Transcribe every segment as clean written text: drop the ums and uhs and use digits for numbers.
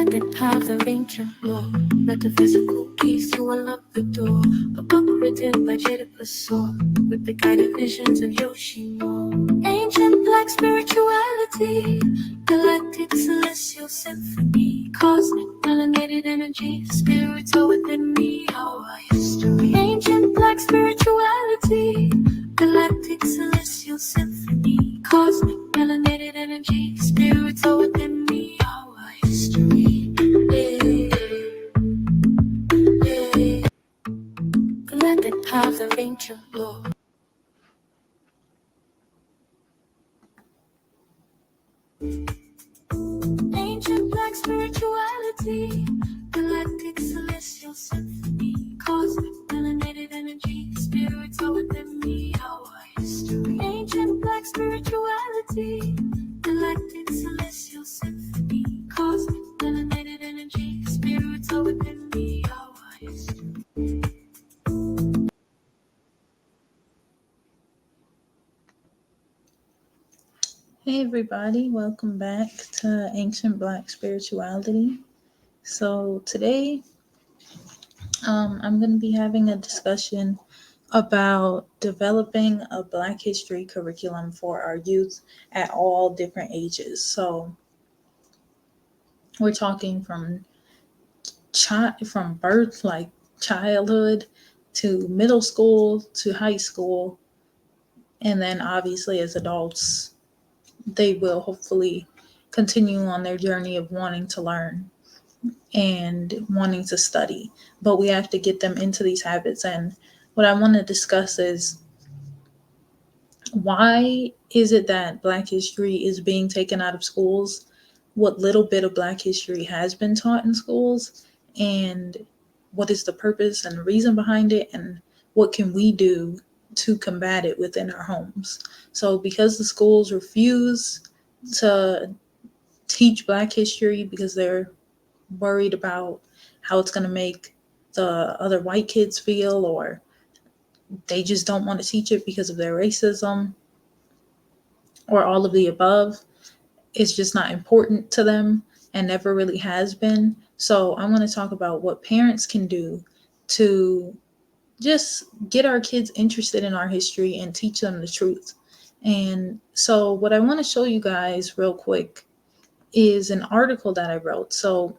Let the path of ancient law, let the physical keys to unlock the door. A book written by Jada Pessoa, with the guided visions of Yoshimo. Ancient black spirituality, galactic celestial symphony, cosmic melanated energy, spirits are within me, our history. Ancient black spirituality, galactic celestial symphony, cosmic melanated energy, spirits are within me, our history. Yeah, yeah. Galactic paths of ancient lore. Ancient black spirituality, galactic celestial symphony, cosmic melanated energy, spirits are within me, our history. Ancient black spirituality, galactic celestial symphony, cosmic melanated energy, spirits are within me, our history. Hey everybody, welcome back to Ancient Black Spirituality. So today I'm going to be having a discussion about developing a Black history curriculum for our youth at all different ages. So we're talking from birth, like childhood, to middle school, to high school, and then obviously as adults they will hopefully continue on their journey of wanting to learn and wanting to study. But we have to get them into these habits. And what I want to discuss is, why is it that Black history is being taken out of schools? What little bit of Black history has been taught in schools? And what is the purpose and the reason behind it? And what can we do to combat it within our homes? So because the schools refuse to teach Black history because they're worried about how it's going to make the other white kids feel, or they just don't want to teach it because of their racism, or all of the above. It's just not important to them and never really has been. So I want to talk about what parents can do to just get our kids interested in our history and teach them the truth. And so what I want to show you guys real quick is an article that I wrote. So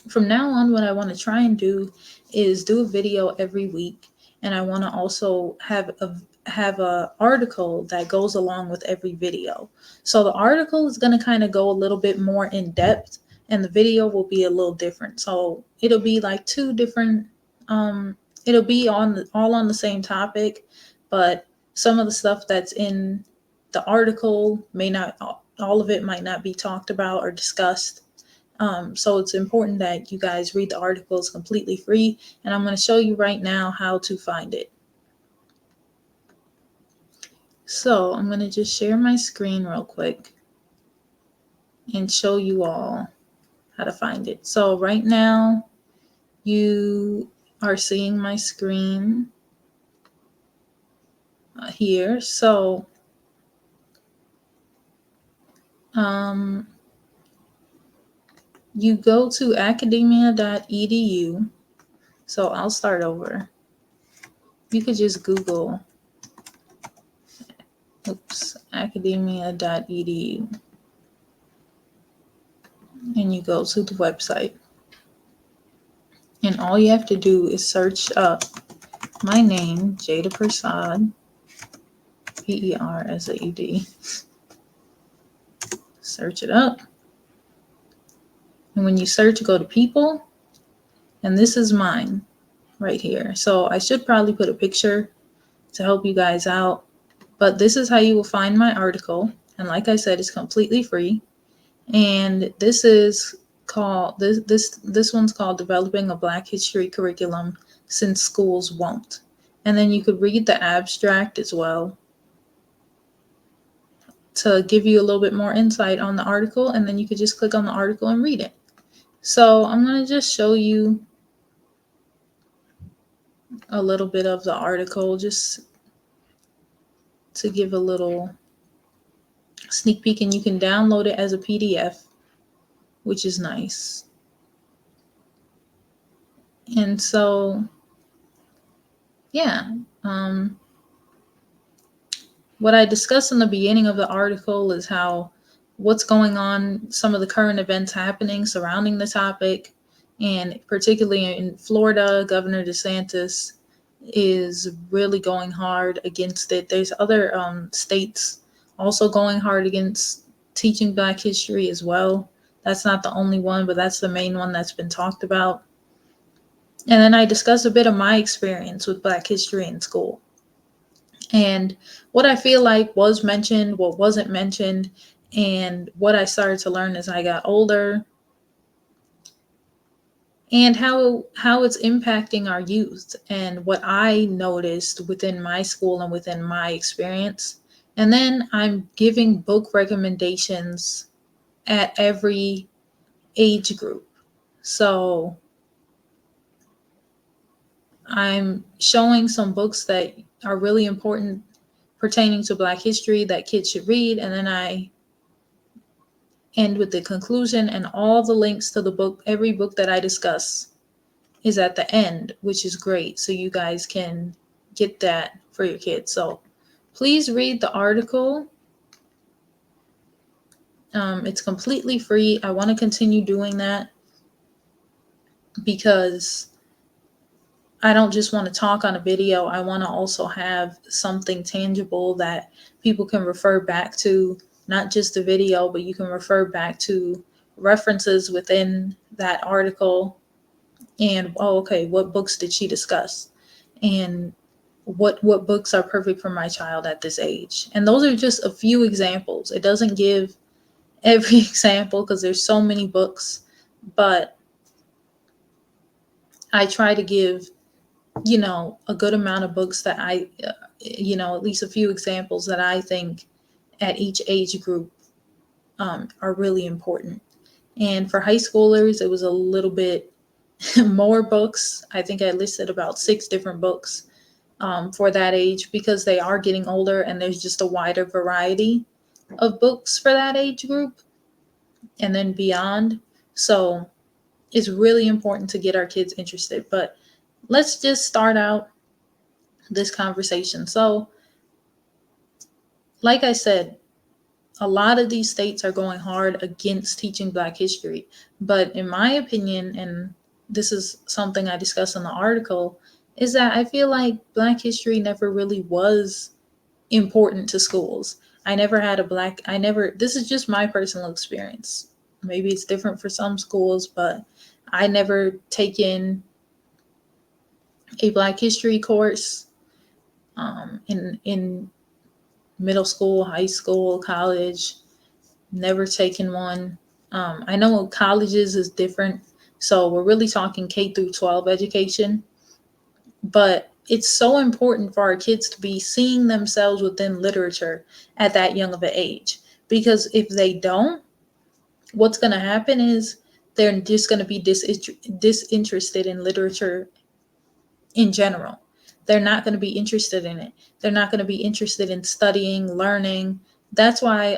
from now on, what I want to try and do is do a video every week, and I want to also have a article that goes along with every video. So the article is going to kind of go a little bit more in depth, and the video will be a little different. So it'll be like two different. It'll be all on the same topic, but some of the stuff that's in the article may not. All of it might not be talked about or discussed. So it's important that you guys read the articles completely free, and I'm going to show you right now how to find it. So I'm going to just share my screen real quick and show you all how to find it. So right now you are seeing my screen here. So you go to academia.edu. So I'll start over. You could just Google academia.edu, and you go to the website. And all you have to do is search up my name, Jada Persad, P-E-R-S-A-D. Search it up. And when you search, go to people. And this is mine right here. So I should probably put a picture to help you guys out. But this is how you will find my article. And like I said, it's completely free. And this is called this one's called Developing a Black History Curriculum Since Schools Won't. And then you could read the abstract as well to give you a little bit more insight on the article, and then you could just click on the article and read it. So I'm going to just show you a little bit of the article just to give a little sneak peek, and you can download it as a PDF. which is nice. And so, yeah, what I discussed in the beginning of the article is how what's going on, some of the current events happening surrounding the topic, and particularly in Florida, Governor DeSantis is really going hard against it. There's other states also going hard against teaching Black history as well. That's not the only one, but that's the main one that's been talked about. And then I discussed a bit of my experience with Black history in school and what I feel like was mentioned, what wasn't mentioned, and what I started to learn as I got older, and how it's impacting our youth, and what I noticed within my school and within my experience. And then I'm giving book recommendations at every age group. So I'm showing some books that are really important pertaining to Black history that kids should read, and then I end with the conclusion, and all the links to the book, every book that I discuss is at the end, which is great. So you guys can get that for your kids. So please read the article. It's completely free. I want to continue doing that because I don't just want to talk on a video. I want to also have something tangible that people can refer back to, not just the video, but you can refer back to references within that article. And okay, what books did she discuss? And what books are perfect for my child at this age? And those are just a few examples. It doesn't give every example because there's so many books, but I try to give a good amount of books that I at least a few examples that I think at each age group are really important. And for high schoolers, it was a little bit more books. I think I listed about 6 different books for that age because they are getting older and there's just a wider variety of books for that age group and then beyond. So it's really important to get our kids interested. But let's just start out this conversation. So, like I said, a lot of these states are going hard against teaching Black history. But in my opinion, and this is something I discussed in the article, is that I feel like Black history never really was important to schools. This is just my personal experience. Maybe it's different for some schools, but I never taken a Black history course in middle school, high school, college. Never taken one. I know colleges is different, so we're really talking K through 12 education. But it's so important for our kids to be seeing themselves within literature at that young of an age. Because if they don't, what's going to happen is they're just going to be disinterested in literature in general. They're not going to be interested in it. They're not going to be interested in studying, learning. That's why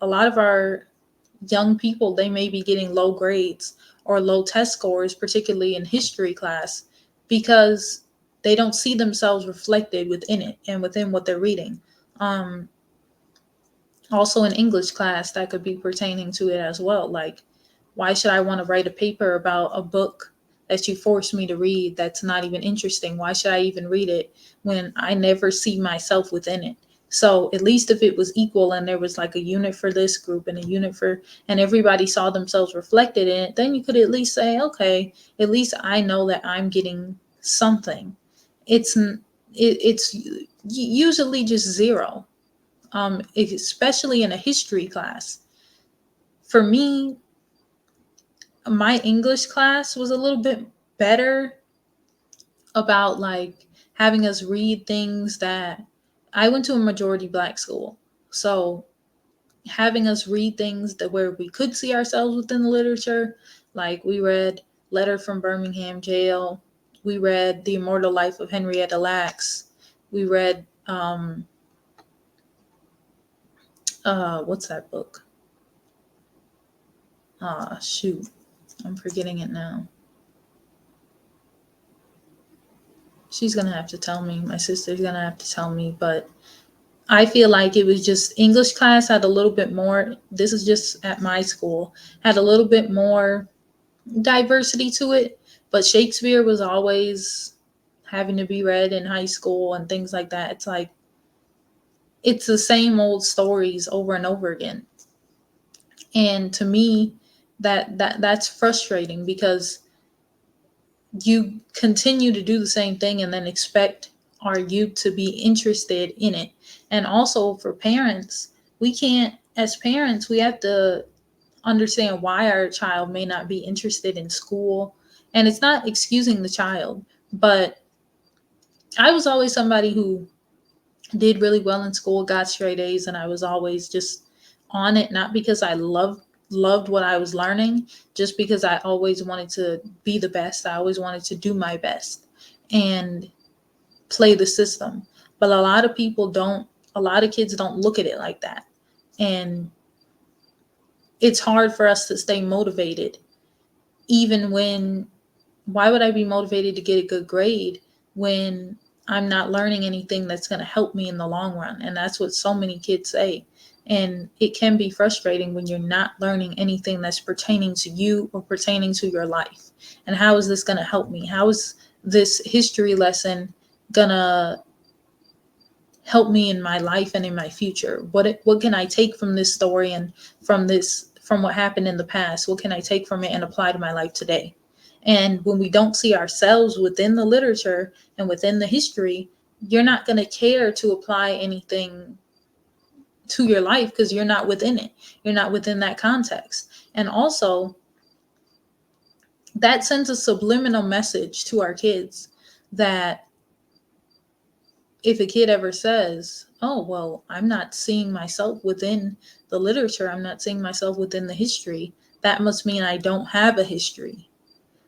a lot of our young people, they may be getting low grades or low test scores, particularly in history class, because they don't see themselves reflected within it and within what they're reading. Also in English class, that could be pertaining to it as well. Like, why should I want to write a paper about a book that you forced me to read that's not even interesting? Why should I even read it when I never see myself within it? So at least if it was equal and there was like a unit for this group and a unit for, and everybody saw themselves reflected in it, then you could at least say, okay, at least I know that I'm getting something. It's usually just zero, especially in a history class. For me, my English class was a little bit better about like having us read things that I went to a majority Black school. So having us read things that where we could see ourselves within the literature, like we read Letter from Birmingham Jail, we read The Immortal Life of Henrietta Lacks, we read what's that book? Shoot, I'm forgetting it now. She's gonna have to tell me. My sister's gonna have to tell me, but I feel like it was just English class had a little bit more. This is just at my school, had a little bit more diversity to it, but Shakespeare was always having to be read in high school and things like that. It's like it's the same old stories over and over again. And to me, that's frustrating because you continue to do the same thing and then expect our youth to be interested in it. And also for parents, we can't, as parents, we have to understand why our child may not be interested in school. And it's not excusing the child, but I was always somebody who did really well in school, got straight A's, and I was always just on it, not because I loved what I was learning, just because I always wanted to be the best. I always wanted to do my best and play the system. But a lot of kids don't look at it like that. And it's hard for us to stay motivated even when why would I be motivated to get a good grade when I'm not learning anything that's going to help me in the long run? And that's what so many kids say. And it can be frustrating when you're not learning anything that's pertaining to you or pertaining to your life. And how is this going to help me? How is this history lesson going to help me in my life and in my future? What can I take from this story and from what happened in the past? What can I take from it and apply to my life today? And when we don't see ourselves within the literature and within the history, you're not going to care to apply anything to your life because you're not within it. You're not within that context. And also, that sends a subliminal message to our kids that if a kid ever says, oh, well, I'm not seeing myself within the literature, I'm not seeing myself within the history, that must mean I don't have a history.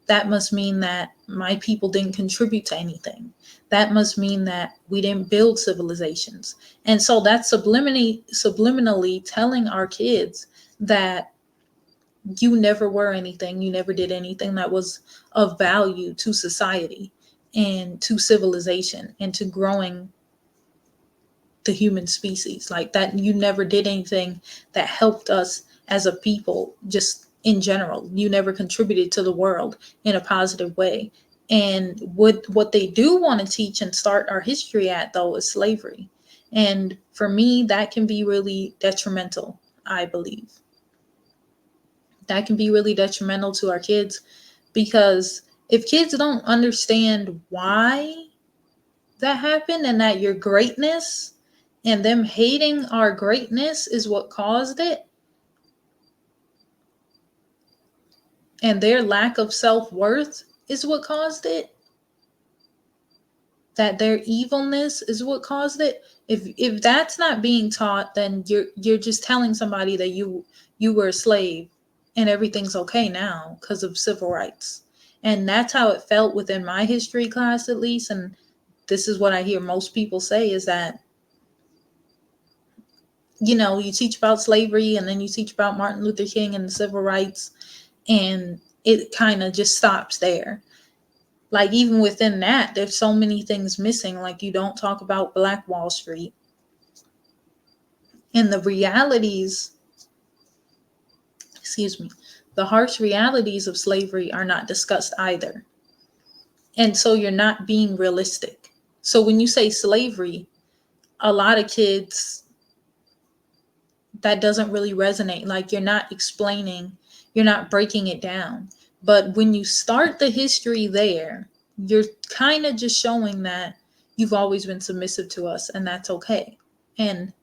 That must mean that my people didn't contribute to anything. That must mean that we didn't build civilizations. And so that's subliminally telling our kids that you never were anything, you never did anything that was of value to society and to civilization and to growing the human species. Like that, you never did anything that helped us as a people, just in general. You never contributed to the world in a positive way. And what they do want to teach and start our history at, though, is slavery. And for me, that can be really detrimental, I believe. That can be really detrimental to our kids because if kids don't understand why that happened and that your greatness and them hating our greatness is what caused it, and their lack of self-worth is what caused it, that their evilness is what caused it, if that's not being taught, then you're just telling somebody that you were a slave and everything's okay now because of civil rights. And that's how it felt within my history class, at least. And this is what I hear most people say, is that, you teach about slavery and then you teach about Martin Luther King and the civil rights, and it kind of just stops there. Like, even within that, there's so many things missing. Like, you don't talk about Black Wall Street and the realities, the harsh realities of slavery are not discussed either. And so you're not being realistic. So when you say slavery, a lot of kids, that doesn't really resonate. Like, you're not explaining, you're not breaking it down. But when you start the history there, you're kind of just showing that you've always been submissive to us, and that's okay. And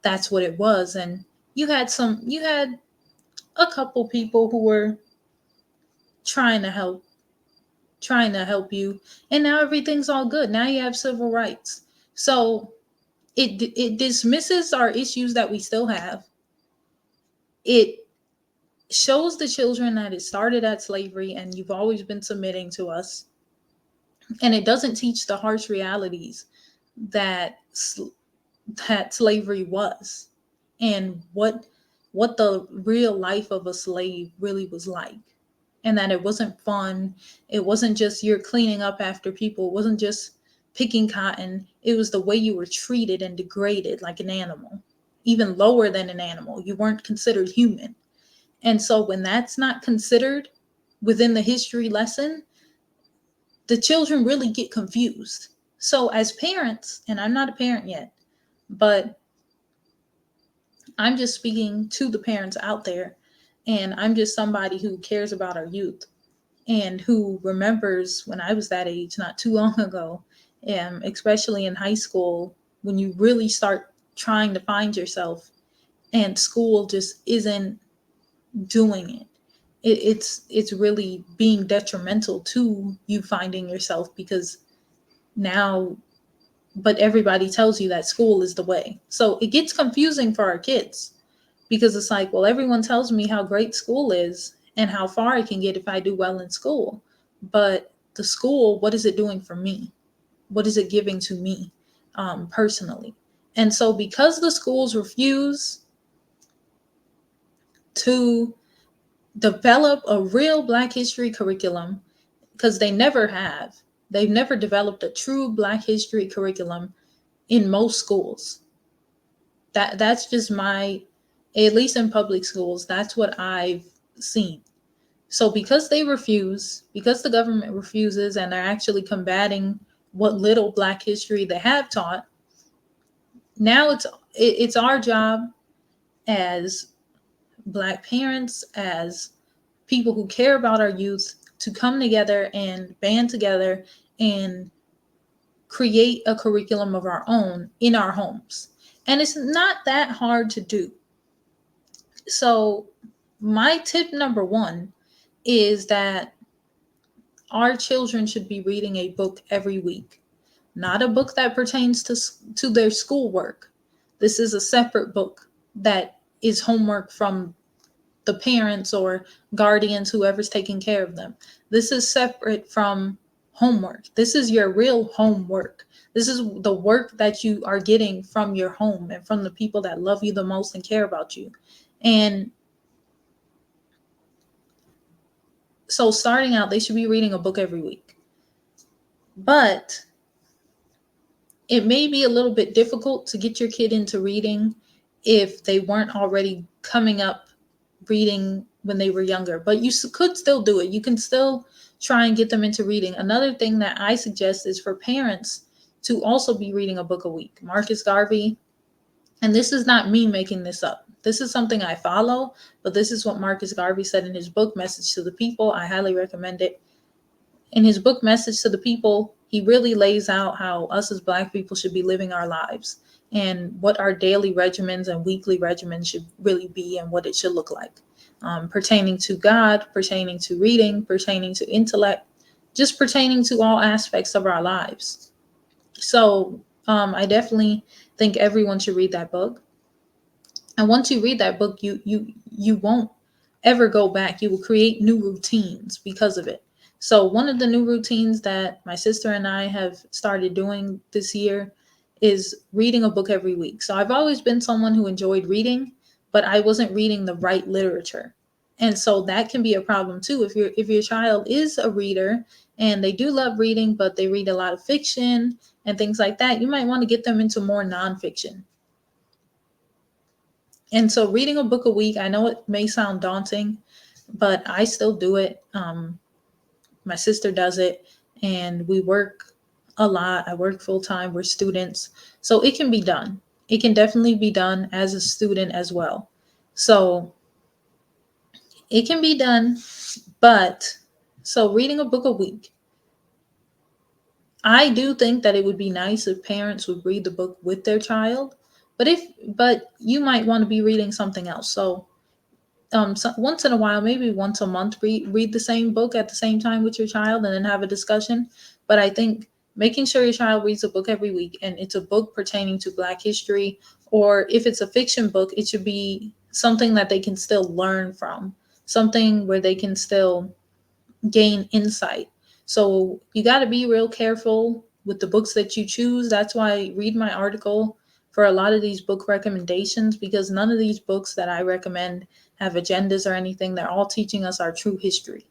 that's what it was. And you had a couple people who were trying to help you, and now everything's all good. Now you have civil rights. So it dismisses our issues that we still have. It shows the children that it started at slavery and you've always been submitting to us. And it doesn't teach the harsh realities that slavery was, and what what the real life of a slave really was like, and that it wasn't fun. It wasn't just you're cleaning up after people. It wasn't just picking cotton. It was the way you were treated and degraded like an animal, even lower than an animal. You weren't considered human. And so when that's not considered within the history lesson, the children really get confused. So as parents, and I'm not a parent yet, but I'm just speaking to the parents out there, and I'm just somebody who cares about our youth and who remembers when I was that age not too long ago, and especially in high school, when you really start trying to find yourself and school just isn't doing it. It's really being detrimental to you finding yourself, because now, but everybody tells you that school is the way. So it gets confusing for our kids, because it's like, well, everyone tells me how great school is and how far I can get if I do well in school. But the school, what is it doing for me? What is it giving to me personally? And so, because the schools refuse to develop a real Black history curriculum, because they've never developed a true Black history curriculum in most schools. That's just my, at least in public schools, that's what I've seen. So because they refuse, because the government refuses, and they're actually combating what little Black history they have taught, now it's our job as Black parents, as people who care about our youth, to come together and band together and create a curriculum of our own in our homes. And it's not that hard to do. So my tip number one is that our children should be reading a book every week, not a book that pertains to their schoolwork. This is a separate book that is homework from the parents or guardians, whoever's taking care of them. This is separate from homework. This is your real homework. This is the work that you are getting from your home and from the people that love you the most and care about you. And so starting out, they should be reading a book every week. But it may be a little bit difficult to get your kid into reading if they weren't already coming up reading when they were younger, but you could still do it. You can still try and get them into reading. Another thing that I suggest is for parents to also be reading a book a week. Marcus Garvey, and this is not me making this up. This is something I follow, but this is what Marcus Garvey said in his book, Message to the People. I highly recommend it. In his book, Message to the People, he really lays out how us as Black people should be living our lives and what our daily regimens and weekly regimens should really be and what it should look like, pertaining to God, pertaining to reading, pertaining to intellect, just pertaining to all aspects of our lives. So I definitely think everyone should read that book. And once you read that book, you won't ever go back. You will create new routines because of it. So one of the new routines that my sister and I have started doing this year is reading a book every week. So I've always been someone who enjoyed reading, but I wasn't reading the right literature. And so that can be a problem too. If your child is a reader and they do love reading, but they read a lot of fiction and things like that, you might want to get them into more nonfiction. And so reading a book a week, I know it may sound daunting, but I still do it. My sister does it, and we work a lot. I work full time. We're students. So it can be done. It can definitely be done as a student as well. So it can be done, but so reading a book a week. I do think that it would be nice if parents would read the book with their child, but you might want to be reading something else. So once in a while, maybe once a month, read the same book at the same time with your child and then have a discussion. But I think making sure your child reads a book every week, and it's a book pertaining to Black history, or if it's a fiction book, it should be something that they can still learn from, something where they can still gain insight. So you got to be real careful with the books that you choose. That's why read my article for a lot of these book recommendations, because none of these books that I recommend have agendas or anything. They're all teaching us our true history.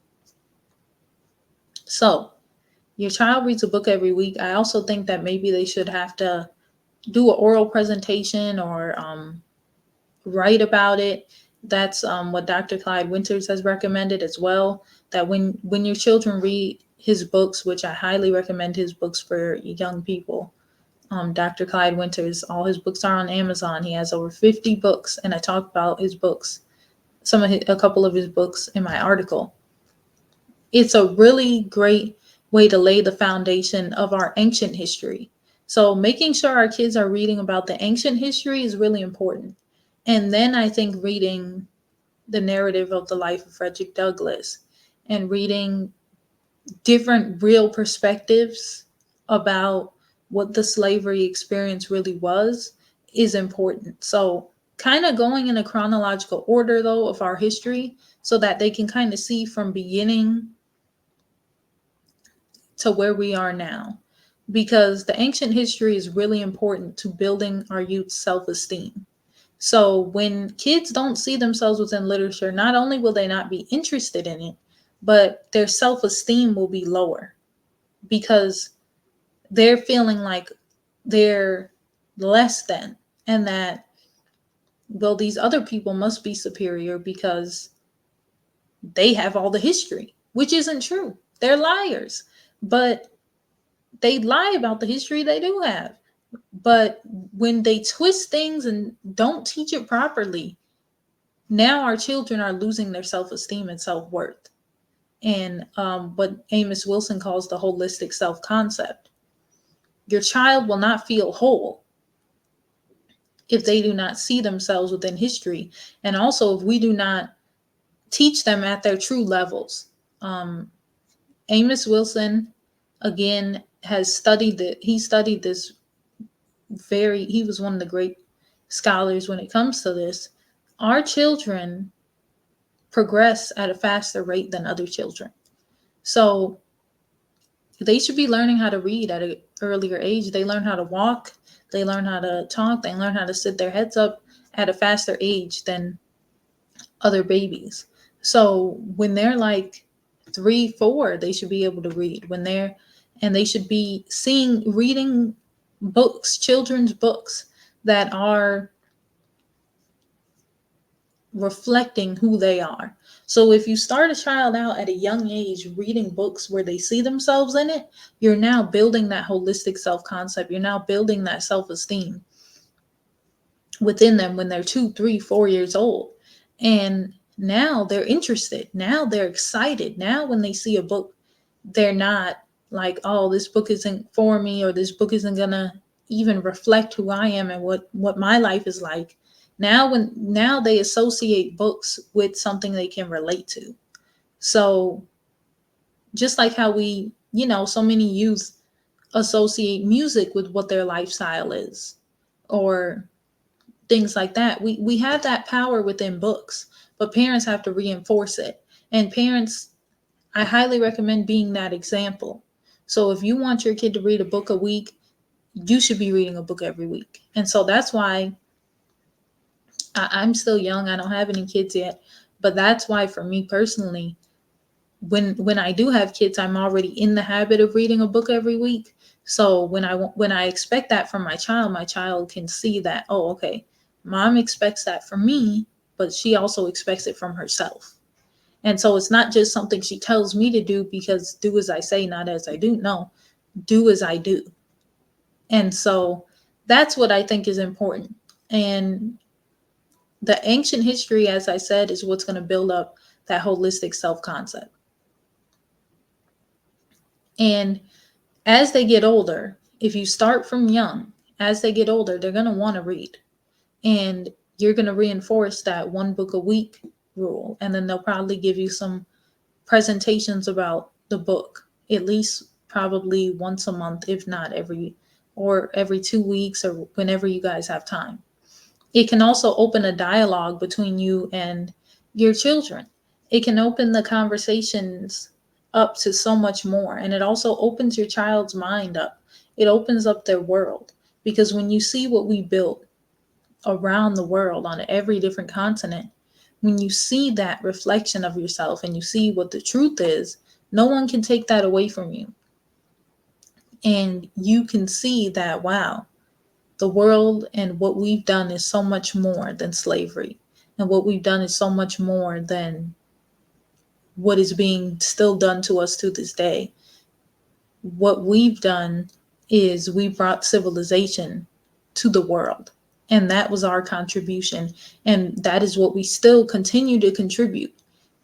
So your child reads a book every week. I also think that maybe they should have to do an oral presentation or write about it. That's what Dr. Clyde Winters has recommended as well, that when your children read his books, which I highly recommend his books for young people. Dr. Clyde Winters, all his books are on Amazon. He has over 50 books, and I talk about his books, a couple of his books in my article. It's a really great way to lay the foundation of our ancient history. So making sure our kids are reading about the ancient history is really important. And then I think reading the narrative of the life of Frederick Douglass and reading different real perspectives about what the slavery experience really was is important. So kind of going in a chronological order though of our history so that they can kind of see from beginning to where we are now, because the ancient history is really important to building our youth's self-esteem. So when kids don't see themselves within literature, not only will they not be interested in it, but their self-esteem will be lower because they're feeling like they're less than, and that, well, these other people must be superior because they have all the history, which isn't true. They're liars, but they lie about the history they do have. But when they twist things and don't teach it properly, now our children are losing their self-esteem and self-worth. And what Amos Wilson calls the holistic self-concept. Your child will not feel whole if they do not see themselves within history. And also if we do not teach them at their true levels. Amos Wilson, again, has studied that. He studied this he was one of the great scholars when it comes to this. Our children progress at a faster rate than other children. So they should be learning how to read at an earlier age. They learn how to walk, they learn how to talk, they learn how to sit their heads up at a faster age than other babies. So when they're like 3, 4, they should be able to read. And they should be reading books, children's books that are reflecting who they are. So if you start a child out at a young age reading books where they see themselves in it, you're now building that holistic self-concept. You're now building that self-esteem within them when they're 2, 3, 4 years old. And now they're interested. Now they're excited. Now when they see a book, they're not like, oh, this book isn't for me, or this book isn't gonna even reflect who I am and what my life is like. Now they associate books with something they can relate to. So just like how so many youth associate music with what their lifestyle is, or things like that. We have that power within books, but parents have to reinforce it. And parents, I highly recommend being that example. So if you want your kid to read a book a week, you should be reading a book every week. And so that's why I'm still young. I don't have any kids yet, but that's why for me personally, when I do have kids, I'm already in the habit of reading a book every week. So when I expect that from my child can see that, oh, okay, mom expects that from me, but she also expects it from herself. And so it's not just something she tells me to do because do as I say, not as I do. No, do as I do. And so that's what I think is important. And the ancient history, as I said, is what's going to build up that holistic self-concept. And as they get older, if you start from young, as they get older, they're going to want to read. And you're going to reinforce that 1 book a week rule. And then they'll probably give you some presentations about the book, at least probably once a month, if not every 2 weeks, or whenever you guys have time. It can also open a dialogue between you and your children. It can open the conversations up to so much more. And it also opens your child's mind up. It opens up their world. Because when you see what we built around the world on every different continent, when you see that reflection of yourself and you see what the truth is, no one can take that away from you. And you can see that, wow, the world and what we've done is so much more than slavery. And what we've done is so much more than what is being still done to us to this day. What we've done is we brought civilization to the world. And that was our contribution. And that is what we still continue to contribute.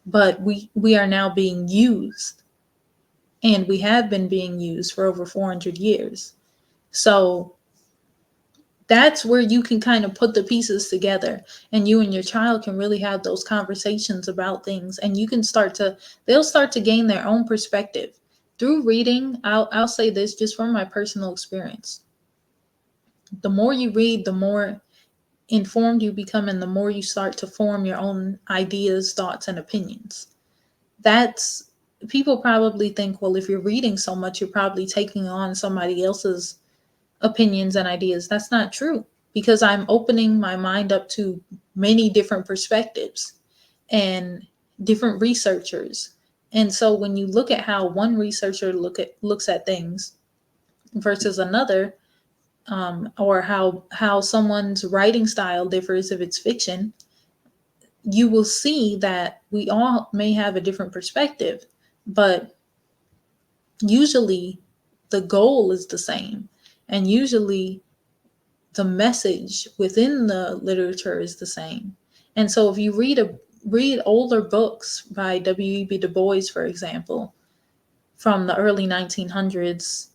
But we are now being used. And we have been being used for over 400 years. So that's where you can kind of put the pieces together, and you and your child can really have those conversations about things, and you can they'll start to gain their own perspective through reading. I'll say this just from my personal experience. The more you read, the more informed you become, and the more you start to form your own ideas, thoughts, and opinions. That's People probably think, well, if you're reading so much, you're probably taking on somebody else's opinions and ideas. That's not true, because I'm opening my mind up to many different perspectives and different researchers. And so when you look at how one researcher looks at things versus another, or how someone's writing style differs if it's fiction, you will see that we all may have a different perspective, but usually the goal is the same. And usually the message within the literature is the same. And so if you read older books by W.E.B. Du Bois, for example, from the early 1900s,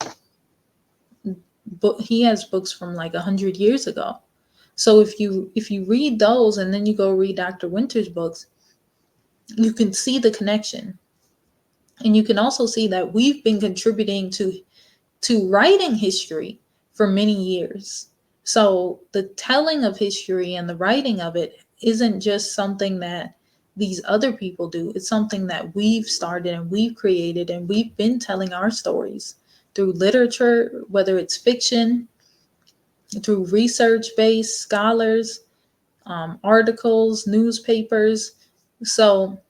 but he has books from like 100 years ago. So if you read those and then you go read Dr. Winter's books, you can see the connection. And you can also see that we've been contributing to writing history for many years. So the telling of history and the writing of it isn't just something that these other people do. It's something that we've started and we've created, and we've been telling our stories through literature, whether it's fiction, through research-based scholars, articles, newspapers. So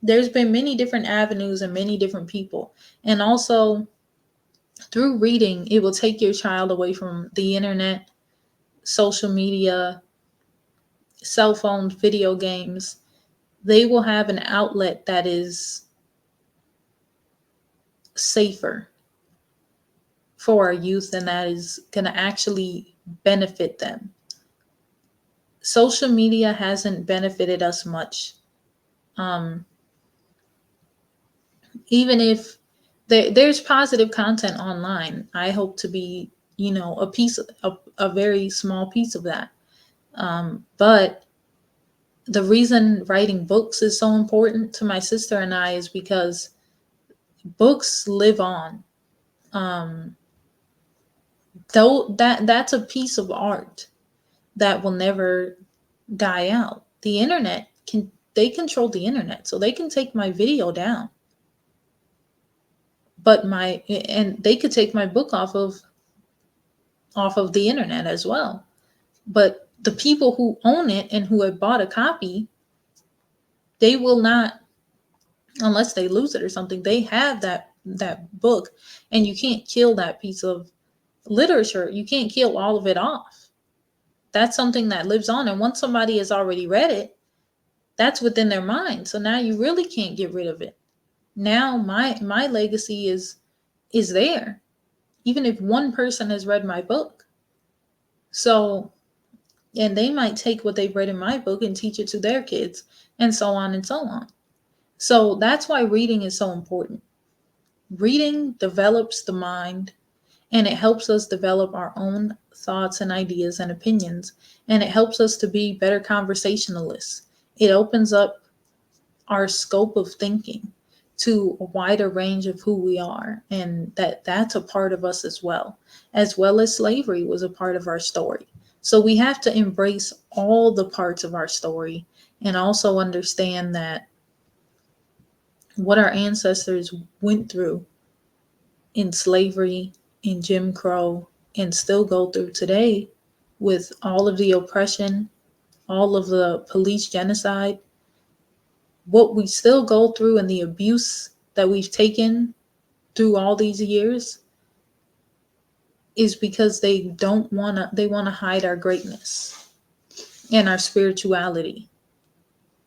there's been many different avenues and many different people. And also through reading, it will take your child away from the internet, social media, cell phones, video games. They will have an outlet that is safer for our youth, and that is going to actually benefit them. Social media hasn't benefited us much. Even if there's positive content online, I hope to be, a very small piece of that. But the reason writing books is so important to my sister and I is because books live on. Though that's a piece of art that will never die out. The internet they control the internet, so they can take my video down. And they could take my book off of the internet as well. But the people who own it and who have bought a copy, they will not, unless they lose it or something, they have that book, and you can't kill that piece of literature. You can't kill all of it off. That's something that lives on. And once somebody has already read it, that's within their mind. So now you really can't get rid of it. Now my legacy is there, even if one person has read my book. So, and they might take what they've read in my book and teach it to their kids, and so on and so on. So that's why reading is so important. Reading develops the mind, and it helps us develop our own thoughts and ideas and opinions, and it helps us to be better conversationalists. It opens up our scope of thinking to a wider range of who we are, and that's a part of us as well as slavery was a part of our story. So we have to embrace all the parts of our story, and also understand that what our ancestors went through in slavery, in Jim Crow, and still go through today with all of the oppression, all of the police genocide, what we still go through and the abuse that we've taken through all these years is because they want to hide our greatness and our spirituality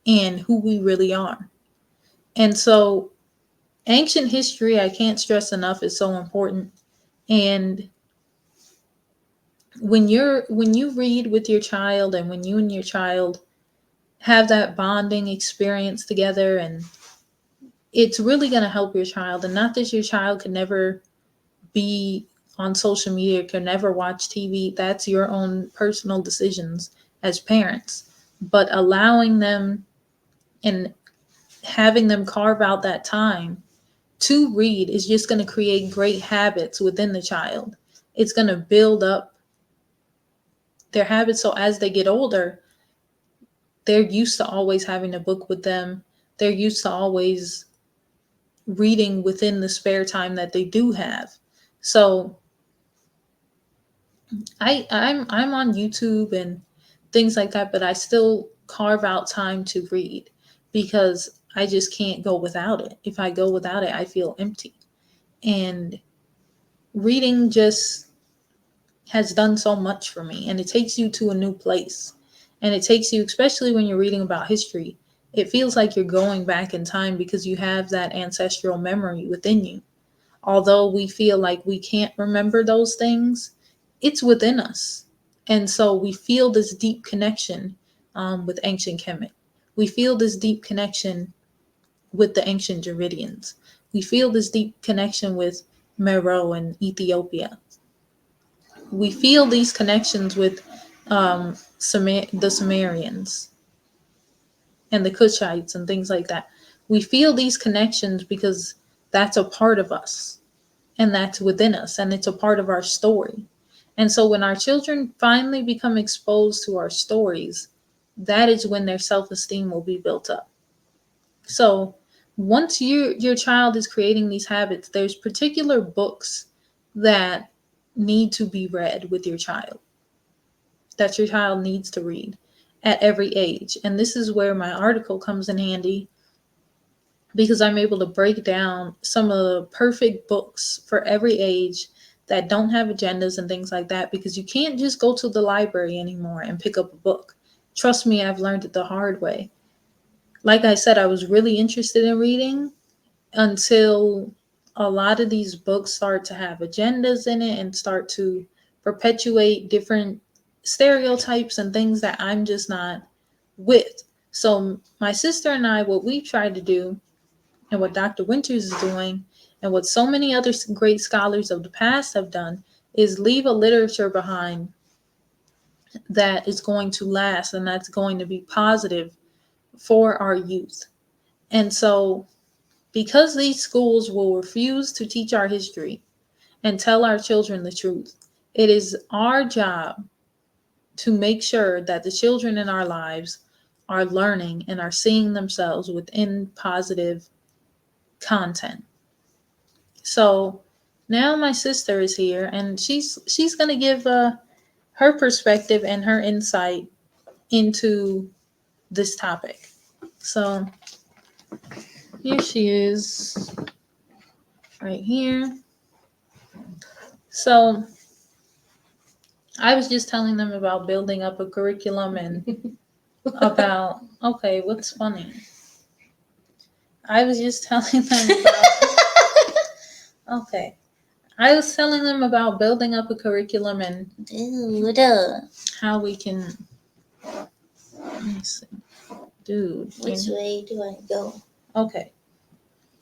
and who we really are. And so ancient history, I can't stress enough, is so important. And when you read with your child, and when you and your child have that bonding experience together, and it's really going to help your child. And not that your child can never be on social media, can never watch TV. That's your own personal decisions as parents. But allowing them and having them carve out that time to read is just going to create great habits within the child. It's going to build up their habits, so as they get older, they're used to always having a book with them. They're used to always reading within the spare time that they do have. So I'm on YouTube and things like that, but I still carve out time to read because I just can't go without it. If I go without it, I feel empty. And reading just has done so much for me, and it takes you to a new place. And it takes you, especially when you're reading about history, it feels like you're going back in time because you have that ancestral memory within you. Although we feel like we can't remember those things, it's within us. And so we feel this deep connection with ancient Kemet. We feel this deep connection with the ancient Dravidians. We feel this deep connection with Meroe and Ethiopia. We feel these connections with the Sumerians and the Kushites and things like that. We feel these connections because that's a part of us and that's within us and it's a part of our story. And so when our children finally become exposed to our stories, that is when their self-esteem will be built up. So once your child is creating these habits, there's particular books that need to be read with your child, that your child needs to read at every age. And this is where my article comes in handy, because I'm able to break down some of the perfect books for every age that don't have agendas and things like that, because you can't just go to the library anymore and pick up a book. Trust me, I've learned it the hard way. Like I said, I was really interested in reading until a lot of these books start to have agendas in it and start to perpetuate different stereotypes and things that I'm just not with. So my sister and I, what we tried to do, and what Dr. Winters is doing, and what so many other great scholars of the past have done, is leave a literature behind that is going to last and that's going to be positive for our youth. And so, because these schools will refuse to teach our history and tell our children the truth, it is our job to make sure that the children in our lives are learning and are seeing themselves within positive content. So now my sister is here, and she's going to give her perspective and her insight into this topic. So here she is, right here. So I was just telling them about building up a curriculum and about, okay, what's funny? I was just telling them about, okay. I was telling them about building up a curriculum and how we can, let me see. Dude. Which way do I go? Okay.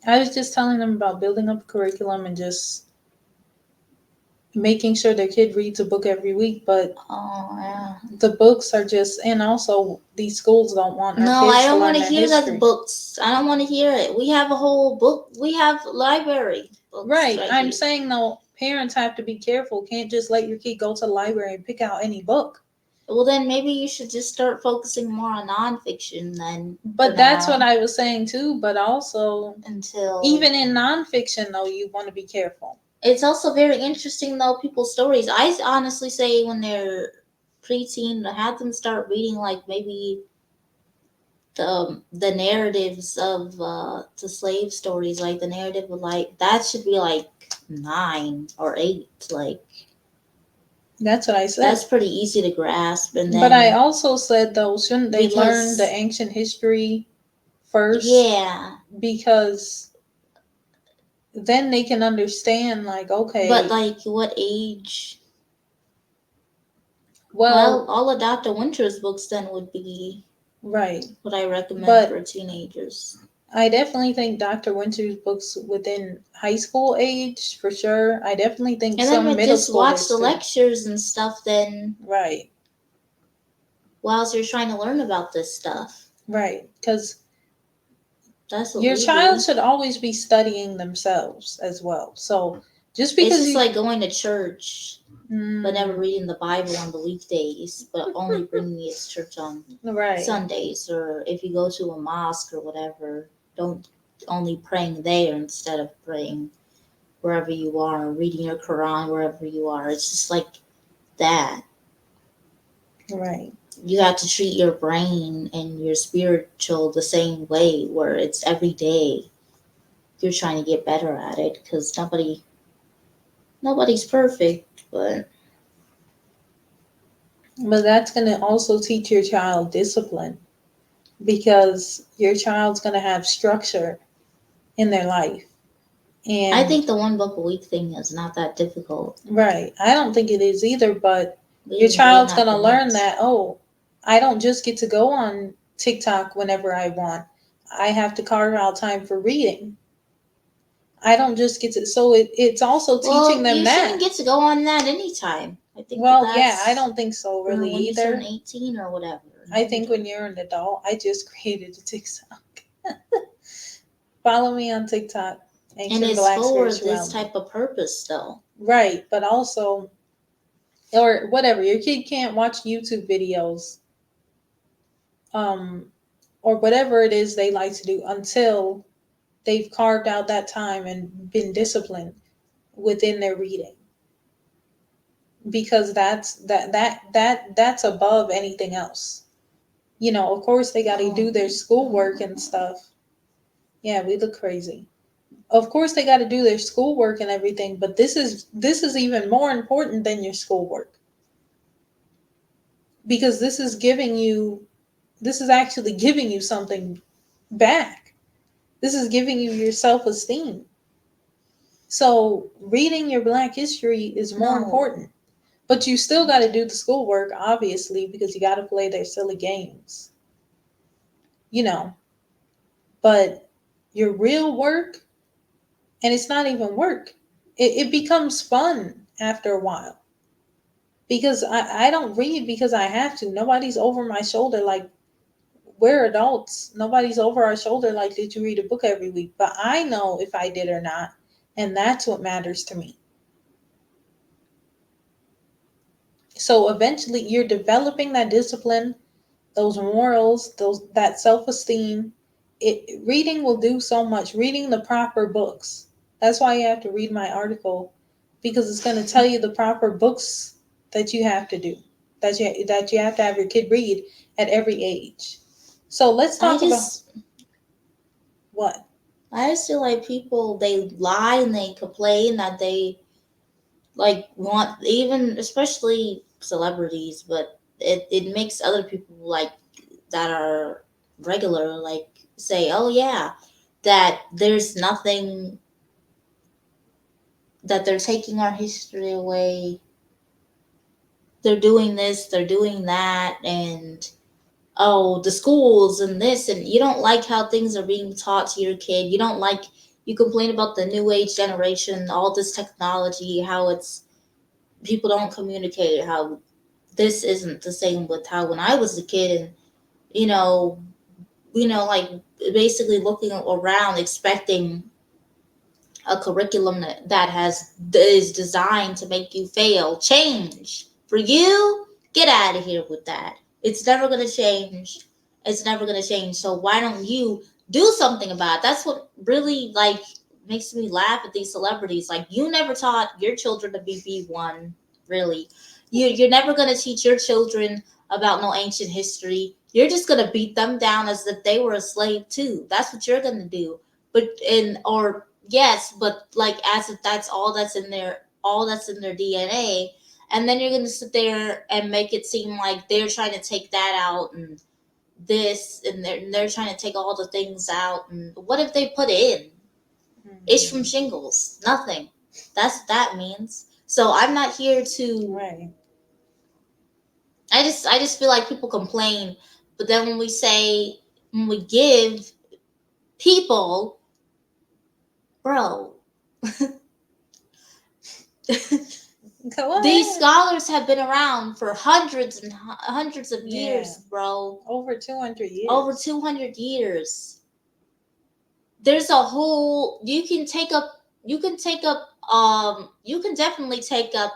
I was just telling them about building up a curriculum and just making sure their kid reads a book every week, but the books are just, and also these schools don't want our No, kids I don't to learn want to their hear history. that books. I don't want to hear it. We have a whole book. We have library books. Right. I'm here. saying though, parents have to be careful. Can't just let your kid go to the library and pick out any book. Well, then maybe you should just start focusing more on nonfiction then. But that's what I was saying too. But also, until even in nonfiction though, you want to be careful. it's also very interesting though, people's stories. I honestly say when they're preteen, have them start reading like maybe the narratives of the slave stories, like the narrative of like that should be like 9 or 8. Like That's what I said. that's pretty easy to grasp. And then But I also said, though, shouldn't they learn because the ancient history first? yeah, Because then they can understand, like, okay, but like what age? well, Well, all of Dr. Winter's books then would be right. what I recommend But for teenagers. I definitely think Dr. Winter's books within high school age, for sure. I definitely think And then some we middle just watch schoolers the too. lectures and stuff then Right, whilst you're trying to learn about this stuff. right. Because That's what your we child do. should always be studying themselves as well. So just It's because just you. like going to church but never Mm, reading the Bible on the weekdays, but only bringing it to church on right, Sundays, or if you go to a mosque or whatever, don't only praying there instead of praying wherever you are, or reading your Quran wherever you are. It's just like that. right. You have to treat your brain and your spiritual the same way, where it's every day you're trying to get better at it, because nobody's perfect, but But that's going to also teach your child discipline because your child's going to have structure in their life. I And think the one book a week thing is not that difficult. right, I don't think it is either, but We've your been doing child's that going to for learn months. that, oh, I don't just get to go on TikTok whenever I want. I have to carve out time for reading. I don't just get to, so it's also teaching Well, them you shouldn't that. get to go on that anytime. I think Well, yeah, I that's don't think so really when you turn either. 18 or whatever. I think when you're an adult, I just created a TikTok. Follow me on TikTok, And Ancient it's Black for this Spirituality. type of purpose, though. Right, but also, or whatever, your kid can't watch YouTube videos, um, or whatever it is they like to do until they've carved out that time and been disciplined within their reading. Because that's above anything else. You know, of course they got to do their schoolwork and stuff. Yeah, we look crazy. Of course they got to do their schoolwork and everything, but this is even more important than your schoolwork because this is actually giving you something back. This is giving you your self-esteem. So reading your Black history is more No. important, but you still got to do the schoolwork obviously because you got to play their silly games, you know. But your real work, and it's not even work, it becomes fun after a while because I don't read because I have to. Nobody's over my shoulder like we're adults. Nobody's over our shoulder like, did you read a book every week? But I know if I did or not, and that's what matters to me. So eventually you're developing that discipline, those morals, those that self-esteem. Reading will do so much. Reading the proper books. That's why you have to read my article because it's going to tell you the proper books that you have to do. That you have to have your kid read at every age. So let's I talk about just, what? I just feel like people, they lie and they complain that they like want, even especially celebrities, but it makes other people like that are regular like say, oh yeah, that there's nothing, that they're taking our history away, they're doing this, they're doing that, and oh, the schools and this, and you don't like how things are being taught to your kid. You don't like, you complain about the new age generation, all this technology, how it's, people don't communicate, how this isn't the same with how when I was a kid, and you know, like basically looking around expecting a curriculum that is designed to make you fail change for you. Get out of here with that. It's never going to change. It's never going to change. So why don't you do something about it? That's what really like makes me laugh at these celebrities. Like, you never taught your children to be B1, really. You're never going to teach your children about no ancient history. You're just going to beat them down as if they were a slave too. That's what you're going to do. But yes, but like as if that's all that's in their DNA. And then you're going to sit there and make it seem like they're trying to take that out and this, and they're trying to take all the things out. And what if they put in? It's from shingles. Nothing. That's what that means. So I'm not here to. Right. I just feel like people complain, but then when we give people, bro, Go on. these scholars have been around for hundreds and hundreds of years, bro. Over 200 years. Over 200 years. There's a whole. You can definitely take up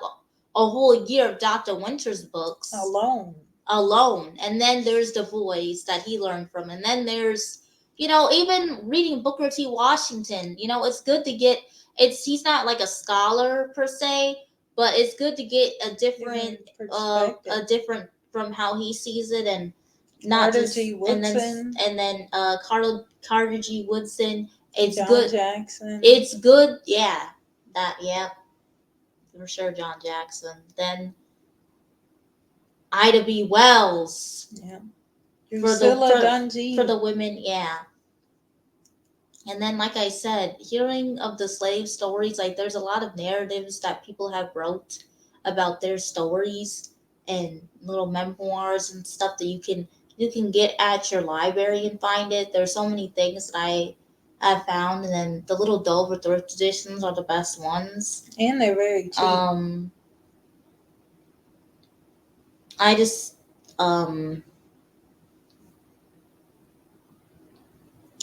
a whole year of Dr. Winter's books alone. And then there's the boys that he learned from, and then there's, even reading Booker T. Washington. It's good to get. He's not like a scholar per se, but it's good to get a different from how he sees it, and not Carter just G. Woodson. and then Carter G. Woodson. It's John good. Jackson. It's good. Yeah, for sure. John Jackson. Then Ida B. Wells. Yeah. Drusilla Dungee. For the women, yeah. And then, like I said, hearing of the slave stories, like there's a lot of narratives that people have wrote about their stories and little memoirs and stuff that you can get at your library and find it. There's so many things that I have found, and then the little Dover thrift editions are the best ones. And they're very cheap. I just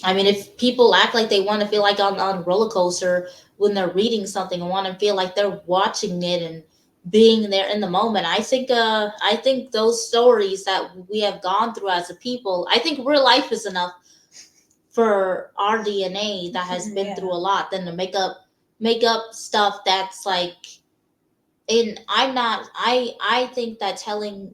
I mean, if people act like they want to feel like on a roller coaster when they're reading something and want to feel like they're watching it and being there in the moment, I think those stories that we have gone through as a people, I think real life is enough for our DNA that has been through a lot than to make up stuff that's like. And I think that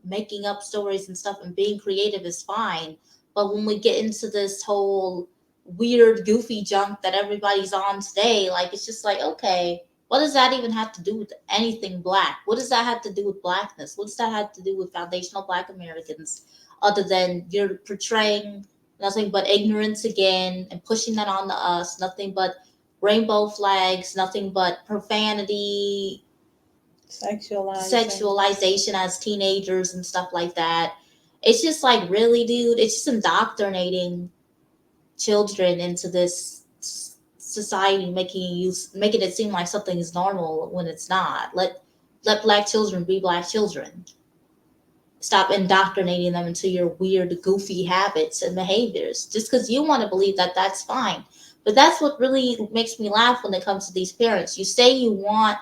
making up stories and stuff and being creative is fine. But when we get into this whole weird, goofy junk that everybody's on today, like, it's just like, okay, what does that even have to do with anything Black? What does that have to do with Blackness? What does that have to do with foundational Black Americans? Other than you're portraying nothing but ignorance again and pushing that on to us, nothing but rainbow flags, nothing but profanity, sexualization as teenagers and stuff like that. It's just like, really, dude, it's just indoctrinating children into this society, making it seem like something is normal when it's not. Let Black children be Black children. Stop indoctrinating them into your weird, goofy habits and behaviors just because you want to believe that that's fine. But that's what really makes me laugh when it comes to these parents. You say you want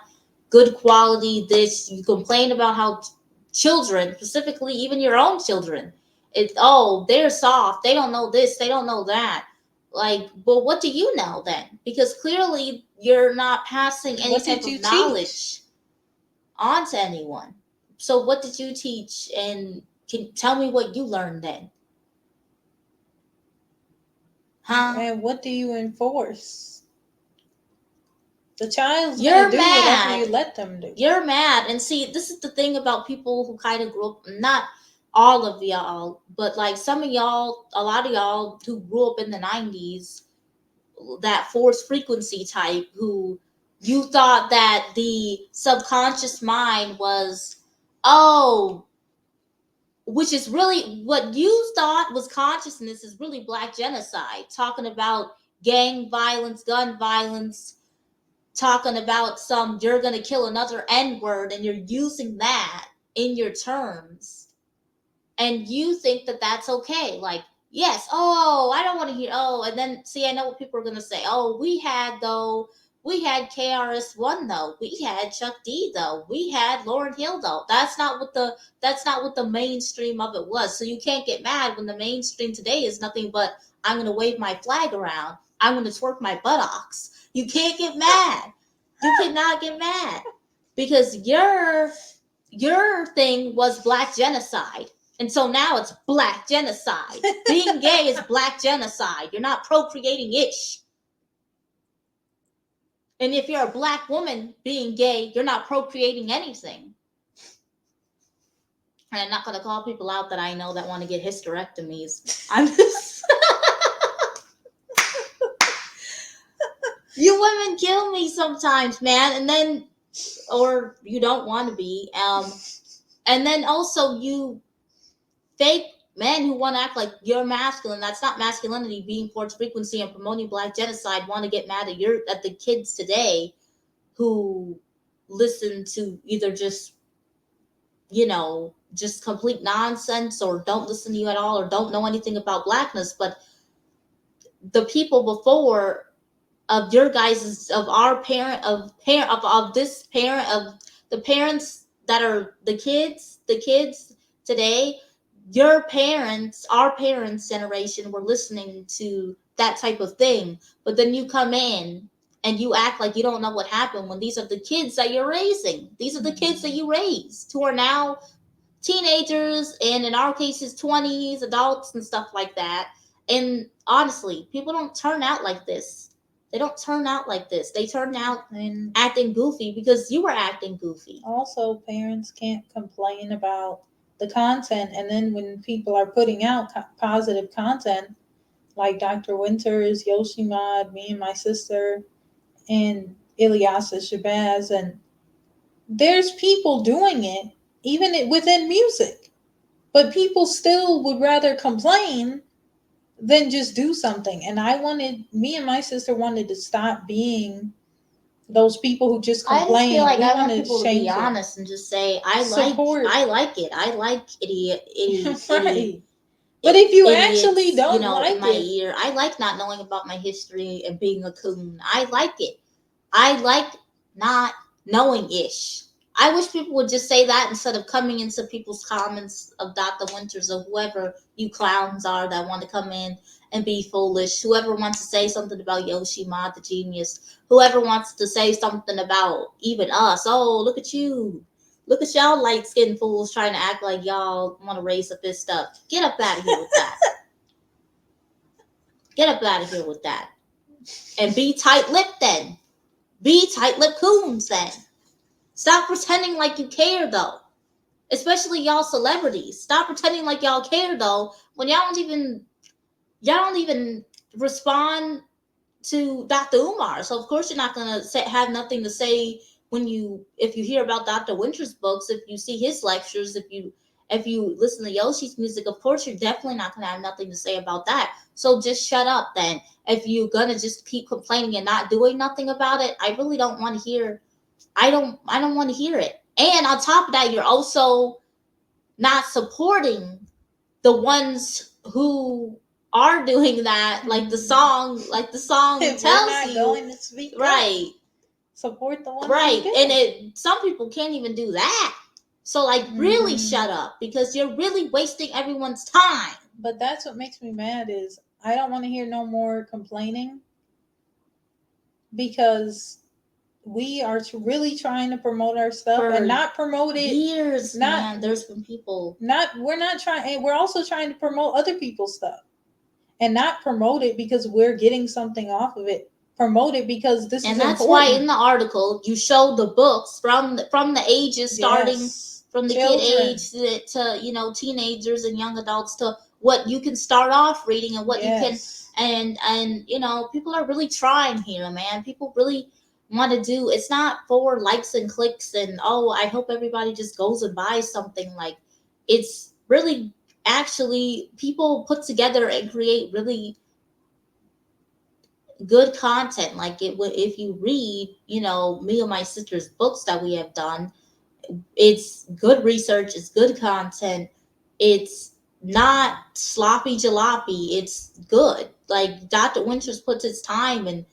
good quality this, you complain about how children, specifically even your own children, they're soft, they don't know this, they don't know that. Like, but what do you know then? Because clearly you're not passing any type of knowledge on to anyone. So what did you teach? And can tell me what you learned then? Huh? And what do you enforce? The child's gonna do whatever you let them do. You're mad. And see, this is the thing about people who kind of grew up, not all of y'all, but like some of y'all, a lot of y'all who grew up in the 90s, that forced frequency type, who you thought that the subconscious mind was, which is really what you thought was consciousness, is really Black genocide, talking about gang violence, gun violence, talking about you're going to kill another N-word, and you're using that in your terms. And you think that that's okay. Like, yes, I don't want to hear, and then, see, I know what people are going to say. We had KRS-One, though. We had Chuck D, though. We had Lauryn Hill, though. That's not what the mainstream of it was. So you can't get mad when the mainstream today is nothing but, I'm going to wave my flag around. I'm going to twerk my buttocks. You can't get mad. You cannot get mad because your thing was black genocide. And so now it's black genocide. Being gay is black genocide. You're not procreating ish. And if you're a black woman being gay, you're not procreating anything. And I'm not going to call people out that I know that want to get hysterectomies. I'm just. You women kill me sometimes, man. And then, or you don't want to be. And then also you fake men who want to act like you're masculine. That's not masculinity. Being towards frequency and promoting black genocide want to get mad at the kids today who listen to either just, just complete nonsense or don't listen to you at all or don't know anything about blackness. But the people before of your guys' of our parent of this parent of the parents that are the kids today, your parents, our parents' generation were listening to that type of thing. But then you come in and you act like you don't know what happened when these are the kids that you're raising. These are the kids that you raised who are now teenagers and in our cases 20s, adults and stuff like that. And honestly, people don't turn out like this. They don't turn out like this. They turn out And acting goofy because you were acting goofy. also, parents can't complain about the content. And then when people are putting out positive content, like Dr. Winters, Yoshimod, me and my sister, and Ilyasa Shabazz, and there's people doing it, even within music. But people still would rather complain than just do something. And me and my sister wanted to stop being those people who just I just complain. feel like We I want wanna people to change be it. honest and just say, Support. I like it. I like idiot. Right. But if you idiots, actually don't like in my it, ear. I like not knowing about my history and being a coon. I like it. I like not knowing ish. I wish people would just say that instead of coming into people's comments of Dr. Winters or whoever you clowns are that want to come in and be foolish. Whoever wants to say something about Yoshimod the genius. Whoever wants to say something about even us. Oh, look at you. Look at y'all light-skinned fools trying to act like y'all want to raise up this stuff. Get up out of here with that. Get up out of here with that. And be tight-lipped then. Be tight-lipped coons then. Stop pretending like you care though. Especially y'all celebrities. Stop pretending like y'all care though when y'all don't even respond to Dr. Umar. So of course you're not gonna have nothing to say if you hear about Dr. Winter's books, if you see his lectures, if you listen to Yoshi's music, of course you're definitely not gonna have nothing to say about that. So just shut up then. If you're gonna just keep complaining and not doing nothing about it, I really don't want to hear. I don't want to hear it. And on top of that, you're also not supporting the ones who are doing that, like the song tells you, going to speak right? Up. Support the one, right? And some people can't even do that. So, like, really shut up because you're really wasting everyone's time. But that's what makes me mad is I don't want to hear no more complaining because we are really trying to promote our stuff and not promote it years. Man, there's been people we're not trying, and we're also trying to promote other people's stuff and not promote it because we're getting something off of it. Promote it because this and is that's important. why in the article you show the books from the ages starting from the Children. kid age to teenagers and young adults to what you can start off reading and what you can and people are really trying here, man. People really want to do. It's not for likes and clicks and I hope everybody just goes and buys something. Like, it's really actually people put together and create really good content. Like, if you read me and my sister's books that we have done, it's good research, it's good content, it's not sloppy jalopy, it's good. Like, Dr. Winters puts his time and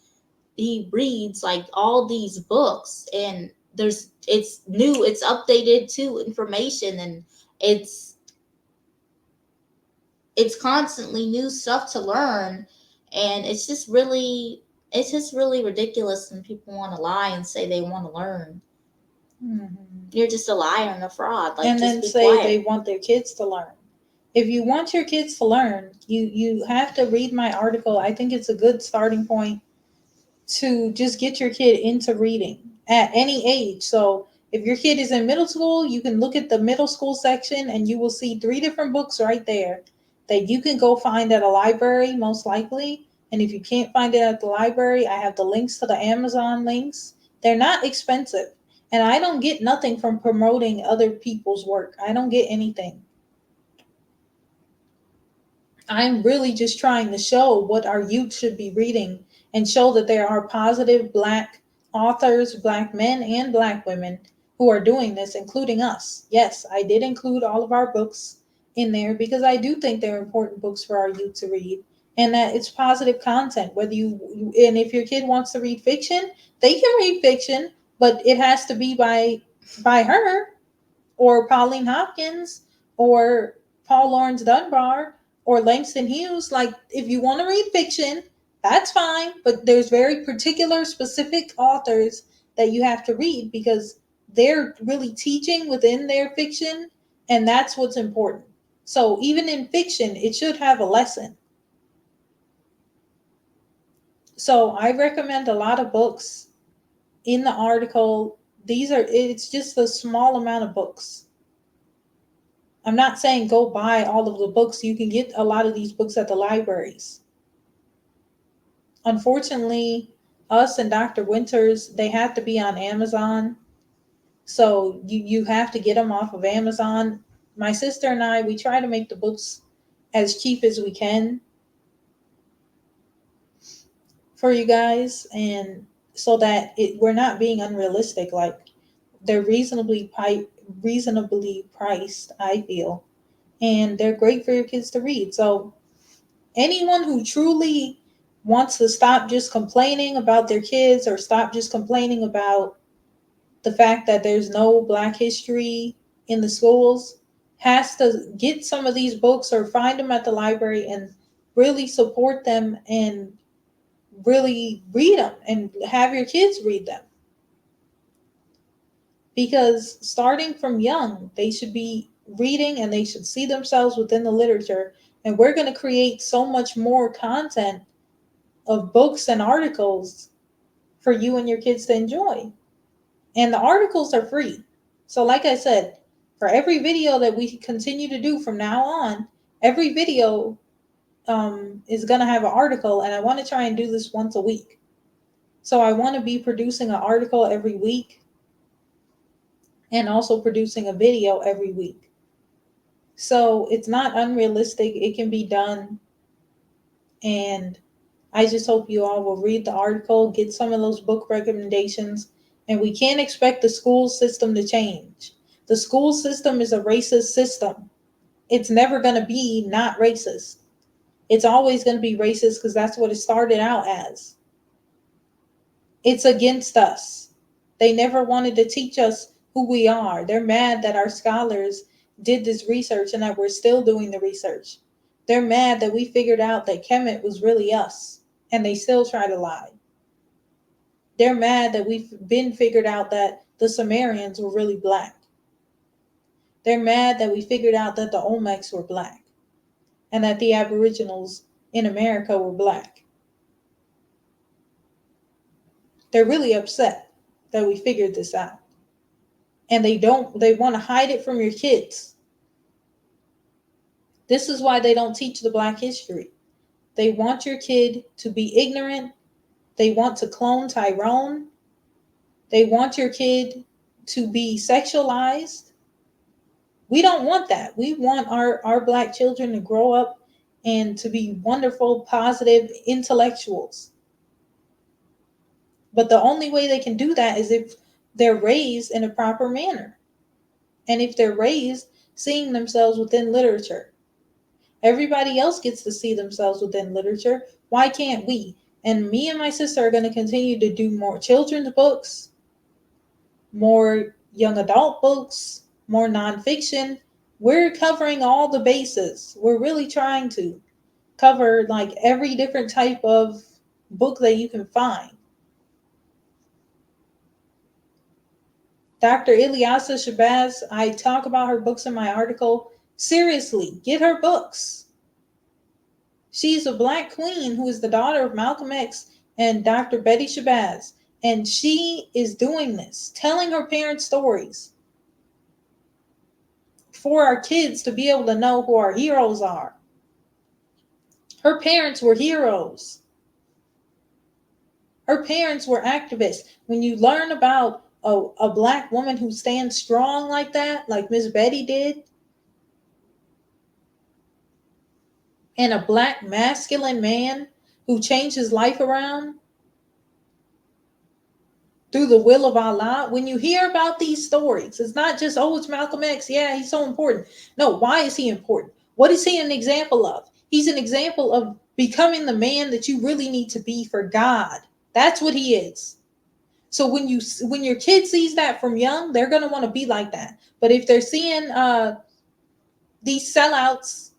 he reads like all these books, and it's new, it's updated to information, and it's constantly new stuff to learn. And it's just really It's just really ridiculous when people want to lie and say they want to learn. You're just a liar and a fraud. Like, And just then be say quiet. they want their kids to learn. If you want your kids to learn, you have to read my article. I think it's a good starting point to just get your kid into reading at any age. So if your kid is in middle school, you can look at the middle school section and you will see 3 different books right there that you can go find at a library, most likely. And if you can't find it at the library, I have the links to the Amazon links. They're not expensive. And I don't get nothing from promoting other people's work. I don't get anything. I'm really just trying to show what our youth should be reading and show that there are positive Black authors, Black men and Black women who are doing this, including us. Yes, I did include all of our books in there because I do think they're important books for our youth to read and that it's positive content. Whether and if your kid wants to read fiction, they can read fiction, but it has to be by her or Pauline Hopkins or Paul Laurence Dunbar or Langston Hughes. Like, if you want to read fiction, that's fine, but there's very particular, specific authors that you have to read because they're really teaching within their fiction, and that's what's important. So, even in fiction, it should have a lesson. So, I recommend a lot of books in the article. It's just a small amount of books. I'm not saying go buy all of the books. You can get a lot of these books at the libraries. Unfortunately, us and Dr. Winters, they have to be on Amazon. So you have to get them off of Amazon. My sister and I, we try to make the books as cheap as we can for you guys, and so that we're not being unrealistic. Like, they're reasonably priced, I feel, and they're great for your kids to read. So anyone who truly wants to stop just complaining about their kids or stop just complaining about the fact that there's no Black history in the schools has to get some of these books or find them at the library and really support them and really read them and have your kids read them. Because starting from young, they should be reading and they should see themselves within the literature. And we're going to create so much more content of books and articles for you and your kids to enjoy. And the articles are free. So, like I said, for every video that we continue to do from now on, every video is going to have an article. And I want to try and do this once a week. So, I want to be producing an article every week and also producing a video every week. So, it's not unrealistic. It can be done. And I just hope you all will read the article, get some of those book recommendations, and we can't expect the school system to change. The school system is a racist system. It's never going to be not racist. It's always going to be racist because that's what it started out as. It's against us. They never wanted to teach us who we are. They're mad that our scholars did this research and that we're still doing the research. They're mad that we figured out that Kemet was really us, and they still try to lie. They're mad that we've been figured out that the Sumerians were really Black. They're mad that we figured out that the Olmecs were Black and that the Aboriginals in America were Black. They're really upset that we figured this out. And they want to hide it from your kids. This is why they don't teach the Black history. They want your kid to be ignorant. They want to clone Tyrone. They want your kid to be sexualized. We don't want that. We want our Black children to grow up and to be wonderful, positive intellectuals. But the only way they can do that is if they're raised in a proper manner. And if they're raised seeing themselves within literature. Everybody else gets to see themselves within literature. Why can't we? And me and my sister are going to continue to do more children's books, more young adult books, more nonfiction. We're covering all the bases. We're really trying to cover like every different type of book that you can find. Dr. Ilyasa Shabazz, I talk about her books in my article. Seriously, get her books. She's a Black queen who is the daughter of Malcolm X and Dr. Betty Shabazz. And she is doing this, telling her parents stories for our kids to be able to know who our heroes are. Her parents were heroes. Her parents were activists. When you learn about a Black woman who stands strong like that, like Miss Betty did, and a Black masculine man who changed his life around through the will of Allah, when you hear about these stories, it's not just, oh, it's Malcolm X. Yeah, he's so important. No, why is he important? What is he an example of? He's an example of becoming the man that you really need to be for God. That's what he is. So when your kid sees that from young, they're going to want to be like that. But if they're seeing these sellouts,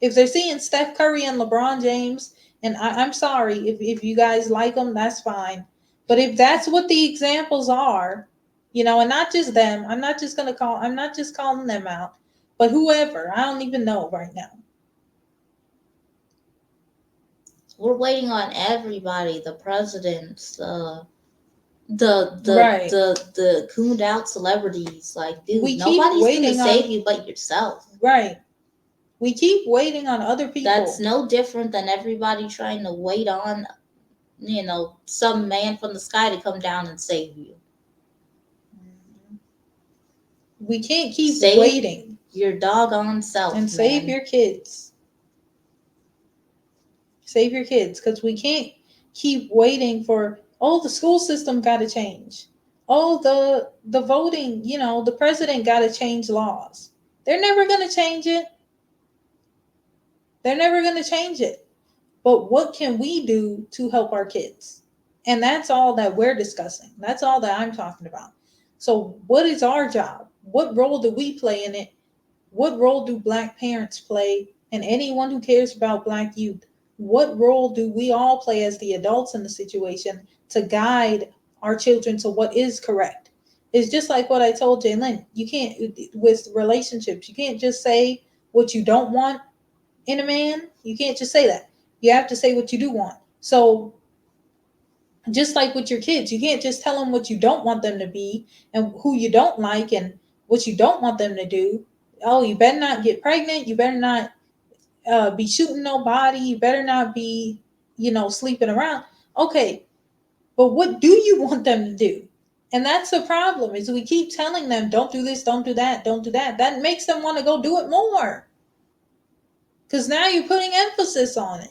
if they're seeing Steph Curry and LeBron James, and I'm sorry, if you guys like them, that's fine. But if that's what the examples are, and not just them, I'm not just calling them out, but whoever, I don't even know right now. We're waiting on everybody, the presidents, the Right. the cooned out celebrities. Like, dude, We keep nobody's gonna waiting save on- you but yourself. Right. We keep waiting on other people. That's no different than everybody trying to wait on, some man from the sky to come down and save you. We can't keep Save waiting. Your doggone self, And save man. your kids. Save your kids, because we can't keep waiting for, oh, the school system got to change. Oh, the voting, the president got to change laws. They're never going to change it. They're never going to change it. But what can we do to help our kids? And that's all that we're discussing. That's all that I'm talking about. So what is our job? What role do we play in it? What role do Black parents play? And anyone who cares about Black youth, what role do we all play as the adults in the situation to guide our children to what is correct? It's just like what I told Jaylin. You can't, with relationships, you can't just say what you don't want in a man. You can't just say that. You have to say what you do want. So just like with your kids, you can't just tell them what you don't want them to be and who you don't like and what you don't want them to do. Oh, you better not get pregnant. You better not be shooting nobody. You better not be, sleeping around. Okay, but what do you want them to do? And that's the problem, is we keep telling them, don't do this, don't do that, don't do that. That makes them want to go do it more. Because now you're putting emphasis on it.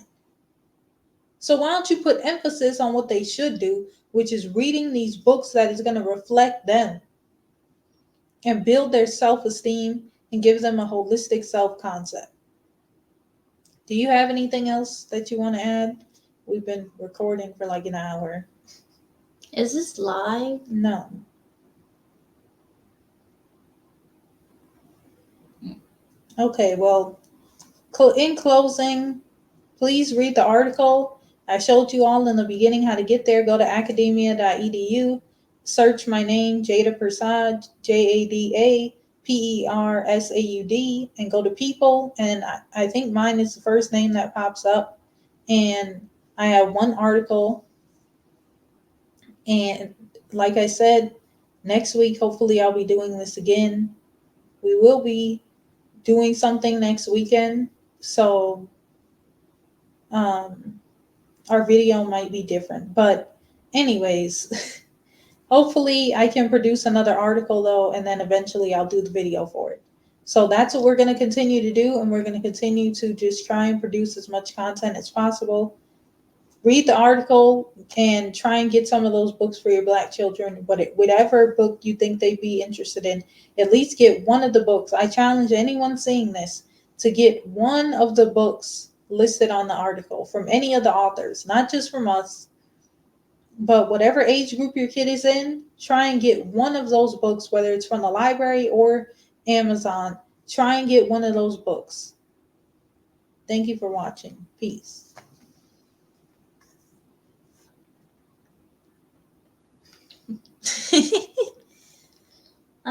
So why don't you put emphasis on what they should do, which is reading these books that is going to reflect them and build their self-esteem and give them a holistic self-concept. Do you have anything else that you want to add? We've been recording for like an hour. Is this live? No. Okay, well, in closing, please read the article. I showed you all in the beginning how to get there. Go to academia.edu, search my name, Jada Persaud, JADAPERSAUD, and go to people. And I think mine is the first name that pops up. And I have one article. And like I said, next week, hopefully I'll be doing this again. We will be doing something next weekend. So our video might be different. But anyways, hopefully I can produce another article though, and then eventually I'll do the video for it. So that's what we're going to continue to do. And we're going to continue to just try and produce as much content as possible. Read the article and try and get some of those books for your Black children. Whatever book you think they'd be interested in, at least get one of the books. I challenge anyone seeing this to get one of the books listed on the article from any of the authors, not just from us, but whatever age group your kid is in. Try and get one of those books, whether it's from the library or Amazon. Try and get one of those books. Thank you for watching. Peace.